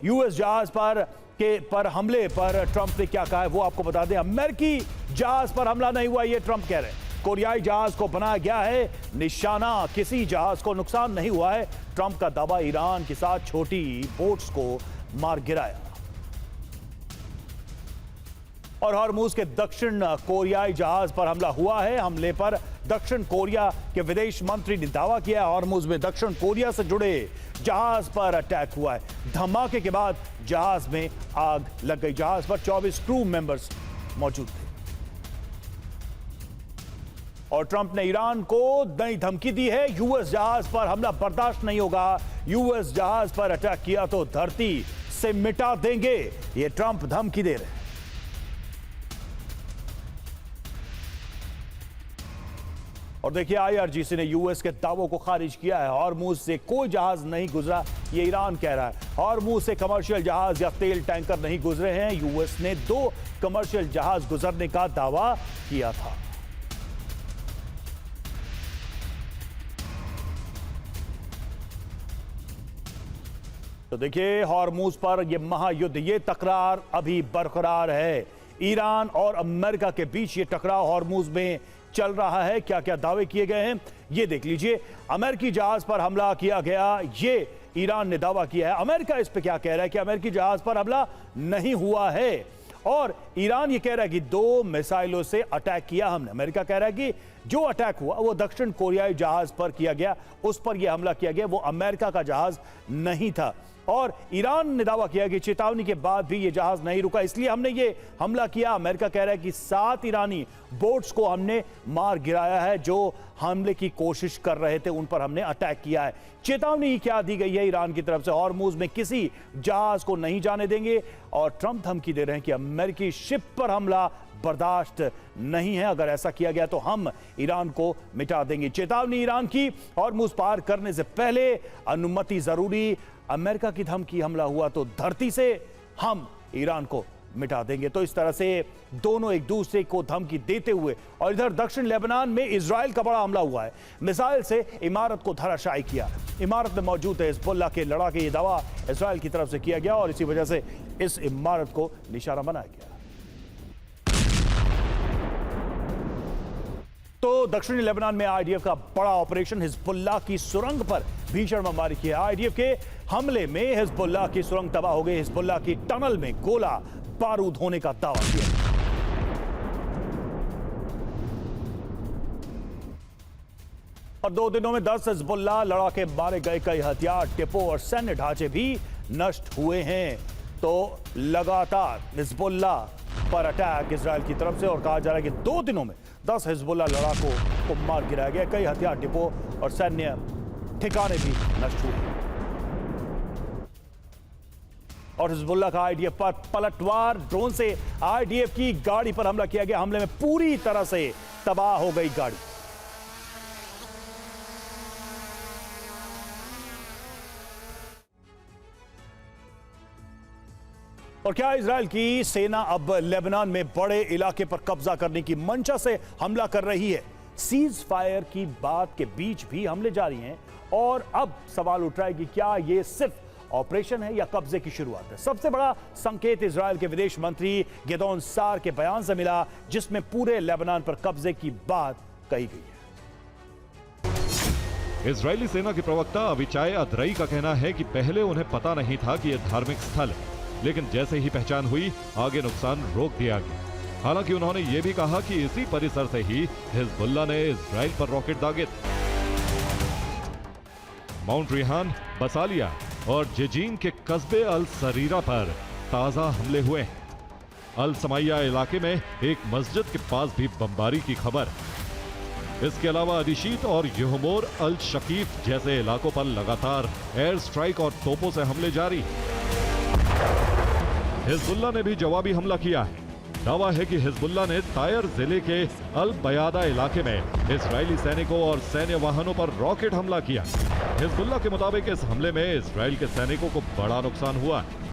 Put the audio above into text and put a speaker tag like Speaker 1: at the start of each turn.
Speaker 1: US जहाज पर हमले पर ट्रंप ने क्या कहा है वो आपको बता दें। अमेरिकी जहाज पर हमला नहीं हुआ, ये ट्रंप कह रहे हैं। कोरियाई जहाज को बनाया गया है निशाना, किसी जहाज को नुकसान नहीं हुआ है। ट्रंप का दावा, ईरान के साथ छोटी बोट्स को मार गिराया। और हॉर्मुज के दक्षिण कोरियाई जहाज पर हमला हुआ है। हमले पर दक्षिण कोरिया के विदेश मंत्री ने दावा किया है हॉर्मुज में दक्षिण कोरिया से जुड़े जहाज पर अटैक हुआ है। धमाके के बाद जहाज में आग लग गई। जहाज पर 24 क्रू मेंबर्स मौजूद थे। और ट्रंप ने ईरान को नई धमकी दी है, यूएस जहाज पर हमला बर्दाश्त नहीं होगा। यूएस जहाज पर अटैक किया तो धरती से मिटा देंगे, ये ट्रंप धमकी दे रहे हैं। और देखिए, आईआरजीसी ने यूएस के दावों को खारिज किया है। हॉर्मुज से कोई जहाज नहीं गुजरा, ये ईरान कह रहा है। हॉर्मुज से कमर्शियल जहाज या तेल टैंकर नहीं गुजरे हैं। यूएस ने 2 कमर्शियल जहाज गुजरने का दावा किया था। तो देखिए, हॉर्मुज पर यह महायुद्ध, ये तकरार अभी बरकरार है। ईरान और अमेरिका के बीच ये टकराव हॉर्मुज में चल रहा है। क्या क्या दावे किए गए हैं ये देख लीजिए। अमेरिकी जहाज पर हमला किया गया, ये ईरान ने दावा किया है। अमेरिका इस पे क्या कह रहा है कि अमेरिकी जहाज पर हमला नहीं हुआ है। और ईरान ये कह रहा है कि 2 मिसाइलों से अटैक किया हमने। अमेरिका कह रहा है कि जो अटैक हुआ वो दक्षिण कोरियाई जहाज पर किया गया, उस पर यह हमला किया गया, वो अमेरिका का जहाज नहीं था। और ईरान ने दावा किया कि चेतावनी के बाद भी यह जहाज नहीं रुका, इसलिए हमने ये हमला किया। अमेरिका कह रहा है कि 7 ईरानी बोट्स को हमने मार गिराया है जो हमले की कोशिश कर रहे थे, उन पर हमने अटैक किया है। चेतावनी क्या दी गई है ईरान की तरफ से, हॉर्मुज में किसी जहाज को नहीं जाने देंगे। और ट्रंप धमकी दे रहे हैं कि अमेरिकी शिप पर हमला बर्दाश्त नहीं है, अगर ऐसा किया गया तो हम ईरान को मिटा देंगे। चेतावनी ईरान की, हॉर्मुज पार करने से पहले अनुमति जरूरी। अमेरिका की धमकी, हमला हुआ तो धरती से हम ईरान को मिटा देंगे। तो इस तरह से दोनों एक दूसरे को धमकी देते हुए, और इधर दक्षिण लेबनान में इजराइल का बड़ा हमला हुआ है। मिसाइल से इमारत को धराशायी किया। इमारत में मौजूद है हिजबुल्लाह के लड़ाके, ये दावा इजराइल की तरफ से किया गया और इसी वजह से इस इमारत को निशाना बनाया गया। तो दक्षिणी लेबनान में आईडीएफ का बड़ा ऑपरेशन, हिजबुल्लाह की सुरंग पर भीषण बमबारी की है। आईडीएफ के हमले में हिजबुल्लाह की सुरंग तबाह हो गई। हिजबुल्लाह की टनल में गोला बारूद होने का दावा किया। और 2 दिनों में 10 हिजबुल्लाह लड़ाके मारे गए। कई हथियार, डिपो और सैन्य ढांचे भी नष्ट हुए हैं। तो लगातार हिजबुल्लाह पर अटैक इजराइल की तरफ से, और कहा जा रहा है कि 2 दिनों में 10 हिजबुल्लाह लड़ाकों को मार गिराया गया। कई हथियार डिपो और सैन्य ठिकाने भी नष्ट हुए। और हिजबुल्लाह का आईडीएफ पर पलटवार, ड्रोन से आईडीएफ की गाड़ी पर हमला किया गया। हमले में पूरी तरह से तबाह हो गई गाड़ी। और क्या इजराइल की सेना अब लेबनान में बड़े इलाके पर कब्जा करने की मंशा से हमला कर रही है? सीज फायर की बात के बीच भी हमले जारी हैं। और अब सवाल उठ रहा है कि क्या यह सिर्फ ऑपरेशन है या कब्जे की शुरुआत है? सबसे बड़ा संकेत इजराइल के विदेश मंत्री गिदोन सार के बयान से मिला, जिसमें पूरे लेबनान पर कब्जे की बात कही गई है।
Speaker 2: इजरायली सेना के प्रवक्ता अविचाय अदरई का कहना है कि पहले उन्हें पता नहीं था कि यह धार्मिक स्थल है, लेकिन जैसे ही पहचान हुई आगे नुकसान रोक दिया गया। हालांकि उन्होंने यह भी कहा कि इसी परिसर से ही हिजबुल्लाह ने इजराइल पर रॉकेट दागे थे। माउंट रिहान, बसालिया और जेजीन के कस्बे अल सरीरा पर ताजा हमले हुए हैं। अल समाइया इलाके में एक मस्जिद के पास भी बमबारी की खबर। इसके अलावा अदीशीत और यहमोर अल शकीफ जैसे इलाकों पर लगातार एयर स्ट्राइक और तोपों से हमले जारी। हिजबुल्लाह ने भी जवाबी हमला किया है। दावा है कि हिजबुल्लाह ने तायर जिले के अल बयादा इलाके में इजरायली सैनिकों और सैन्य वाहनों पर रॉकेट हमला किया। हिजबुल्लाह के मुताबिक इस हमले में इजरायल के सैनिकों को बड़ा नुकसान हुआ है।